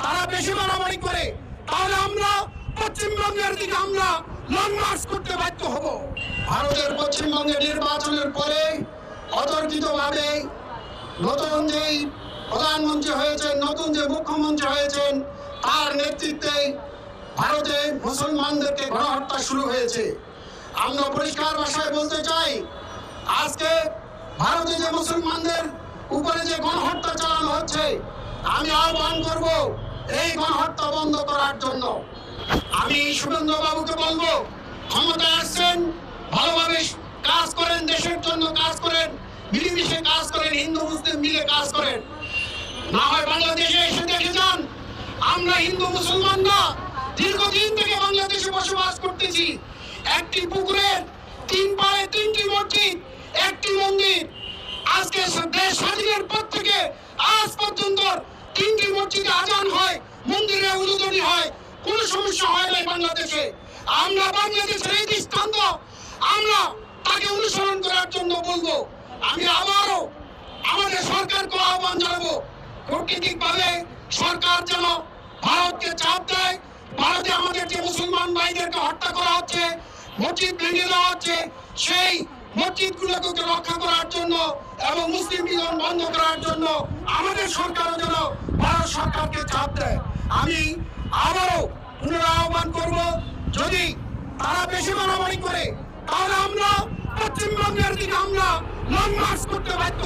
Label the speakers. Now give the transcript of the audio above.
Speaker 1: তারা বেশি বাড়াবাড়ি করে তাহলে আমরা পশ্চিমবঙ্গের দিকে আমরা লং মার্চ করতে বাধ্য হব। ভারতের পশ্চিমবঙ্গের নির্বাচনের পরে অতর্কিতভাবে নতুন যেই প্রধানমন্ত্রী হয়েছেন, নতুন যে মুখ্যমন্ত্রী হয়েছেন, তার নেতৃত্বে ভারতে মুসলমানদেরকে গণহত্যা শুরু হয়েছে। আমরা পরিষ্কার ভাষায় বলতে চাই, আজকে ভারতে যে মুসলমানদের উপরে যে গণহত্যা চালানো হচ্ছে, আমি আহ্বান করব এই গণহত্যা বন্ধ করার জন্য। আমি শুভেন্দু বাবুকে বলবো, ক্ষমতায় আসছেন, ভালোভাবে কাজ করেন, দেশের জন্য কাজ করেন, মিলেমিশে কাজ করেন, হিন্দু মুসলিম মিলে কাজ করেন। না হয় বাংলাদেশে এসে দেখে যান, আমরা হিন্দু মুসলমানরা দীর্ঘদিন থেকে বাংলাদেশে বসবাস করতেছি। একটি পুকুরের 3 পাড়ে 3টি মসজিদ, একটি মন্দির। আজকে দেশ স্বাধীনের পর থেকে আজ পর্যন্ত 3টি মসজিদে আজান হয়, মন্দিরে উলুধ্বনি হয়, কোনো সমস্যা হয় নাই বাংলাদেশে। আমরা বাংলাদেশের এই দৃষ্টান্ত আমরা তাকে অনুসরণ করার জন্য বলবো। আমি আবারও আমাদের সরকারকে আহ্বান জানাবো, কূটনীতিকভাবে সরকার যেন ভারতকে চাপ দেয়। ভারতে আমাদের যে মুসলমান ভাইদেরকে হত্যা করা হচ্ছে, মসজিদ ভেঙে দেওয়া হচ্ছে, সেই মসজিদগুলোকে রক্ষা করার জন্য এবং মুসলিম মিলন বন্ধ করার জন্য আমাদের সরকারও যেন ভারত সরকারকে চাপ দেয়। আমি আবারও পুনরায় আহ্বান করব, যদি তারা বেশি বাড়াবাড়ি করে তাহলে আমরা পশ্চিমবঙ্গের দিকে আমরা লং মার্চ করতে বাধ্য।